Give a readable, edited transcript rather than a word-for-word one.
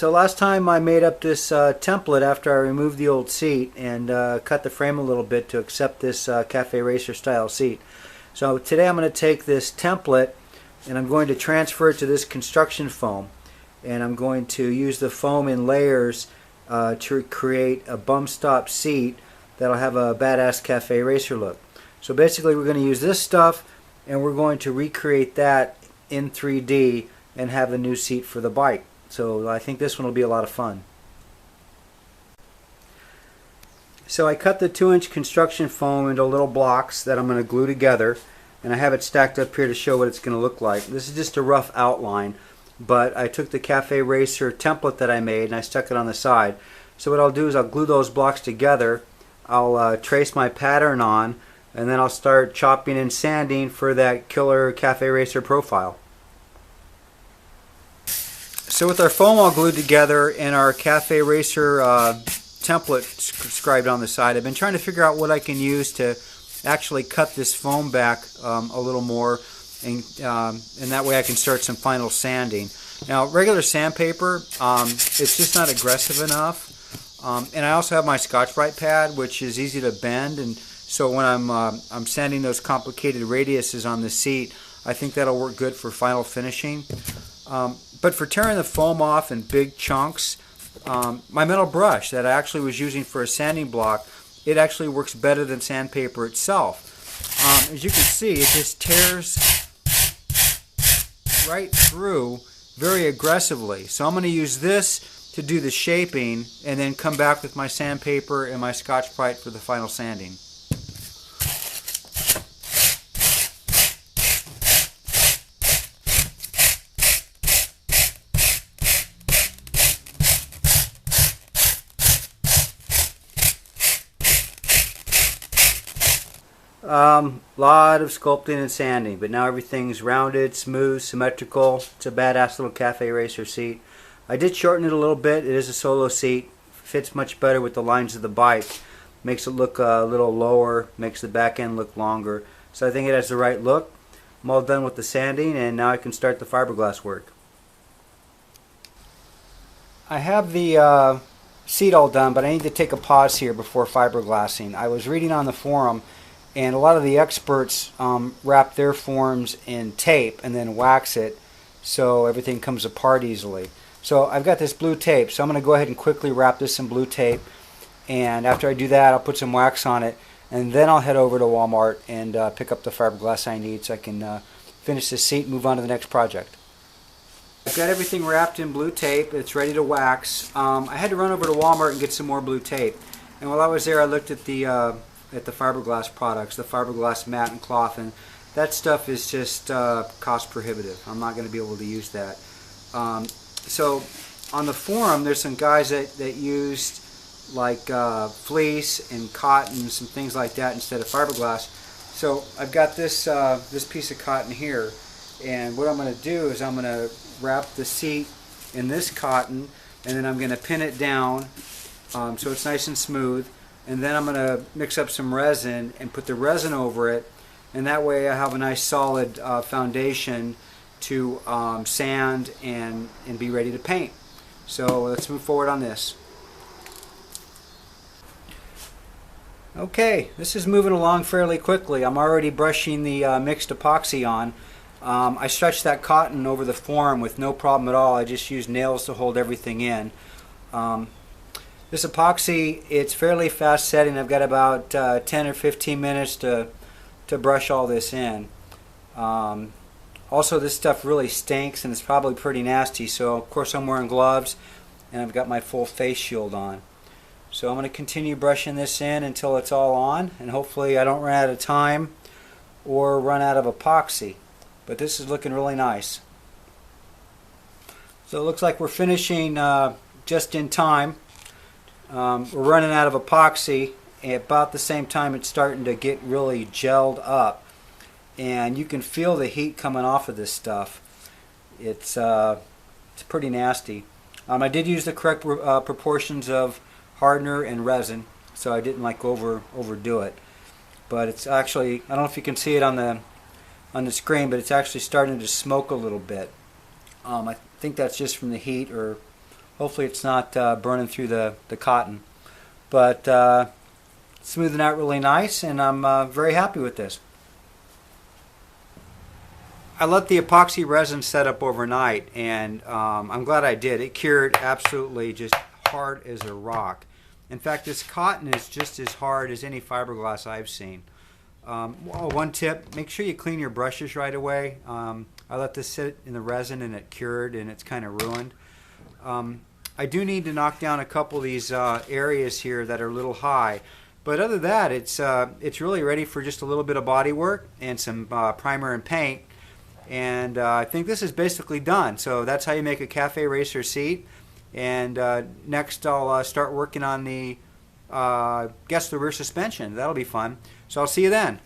So last time I made up this template after I removed the old seat and cut the frame a little bit to accept this Cafe Racer style seat. So today I'm going to take this template and I'm going to transfer it to this construction foam, and I'm going to use the foam in layers to create a bum stop seat that'll have a badass Cafe Racer look. So basically we're going to use this stuff and we're going to recreate that in 3D and have a new seat for the bike. So I think this one will be a lot of fun. So I cut the 2-inch construction foam into little blocks that I'm going to glue together, and I have it stacked up here to show what it's going to look like. This is just a rough outline, but I took the Cafe Racer template that I made and I stuck it on the side. So what I'll do is I'll glue those blocks together, I'll trace my pattern on, and then I'll start chopping and sanding for that killer Cafe Racer profile. So with our foam all glued together and our Cafe Racer template scribed on the side, I've been trying to figure out what I can use to actually cut this foam back a little more, and that way I can start some final sanding. Now regular sandpaper, it's just not aggressive enough, and I also have my Scotch-Brite pad, which is easy to bend, and so when I'm sanding those complicated radiuses on the seat, I think that'll work good for final finishing. But for tearing the foam off in big chunks, my metal brush that I actually was using for a sanding block, it actually works better than sandpaper itself. As you can see, it just tears right through very aggressively. So I'm going to use this to do the shaping and then come back with my sandpaper and my Scotch-Brite for the final sanding. Lot of sculpting and sanding, but now everything's rounded, smooth, symmetrical. It's a badass little Cafe Racer seat. I did shorten it a little bit. It is a solo seat. Fits much better with the lines of the bike. Makes it look a little lower, makes the back end look longer. So I think it has the right look. I'm all done with the sanding, and now I can start the fiberglass work. I have the seat all done, but I need to take a pause here before fiberglassing. I was reading on the forum, and a lot of the experts wrap their forms in tape and then wax it so everything comes apart easily. So I've got this blue tape, so I'm going to go ahead and quickly wrap this in blue tape, and after I do that I'll put some wax on it, and then I'll head over to Walmart and pick up the fiberglass I need so I can finish this seat and move on to the next project. I've got everything wrapped in blue tape. It's ready to wax. I had to run over to Walmart and get some more blue tape, and while I was there I looked at the fiberglass products, the fiberglass mat and cloth, and that stuff is just cost prohibitive. I'm not going to be able to use that. So on the forum there's some guys that used like fleece and cotton, some things like that instead of fiberglass. So I've got this this piece of cotton here, and what I'm going to do is I'm going to wrap the seat in this cotton, and then I'm going to pin it down so it's nice and smooth. And then I'm going to mix up some resin and put the resin over it, and that way I have a nice solid foundation to sand and be ready to paint. So let's move forward on this. Okay, this is moving along fairly quickly. I'm already brushing the mixed epoxy on. I stretched that cotton over the form with no problem at all. I just used nails to hold everything in. This epoxy, it's fairly fast setting. I've got about 10 or 15 minutes to brush all this in. Also, this stuff really stinks and it's probably pretty nasty, so of course I'm wearing gloves and I've got my full face shield on. So I'm going to continue brushing this in until it's all on, and hopefully I don't run out of time or run out of epoxy. But this is looking really nice. So it looks like we're finishing just in time. We're running out of epoxy, and about the same time it's starting to get really gelled up, and you can feel the heat coming off of this stuff. It's pretty nasty. I did use the correct proportions of hardener and resin, so I didn't like overdo it. But it's actually, I don't know if you can see it on the screen, but it's actually starting to smoke a little bit. I think that's just from the heat, or Hopefully it's not burning through the cotton. But smoothing out really nice, and I'm very happy with this. I let the epoxy resin set up overnight, and I'm glad I did. It cured absolutely just hard as a rock. In fact, this cotton is just as hard as any fiberglass I've seen. One tip, make sure you clean your brushes right away. I let this sit in the resin and it cured, and it's kind of ruined. I do need to knock down a couple of these areas here that are a little high. But other than that, it's really ready for just a little bit of body work and some primer and paint. And I think this is basically done. So that's how you make a Café racer seat. And next I'll start working on the guest rear suspension. That'll be fun. So I'll see you then.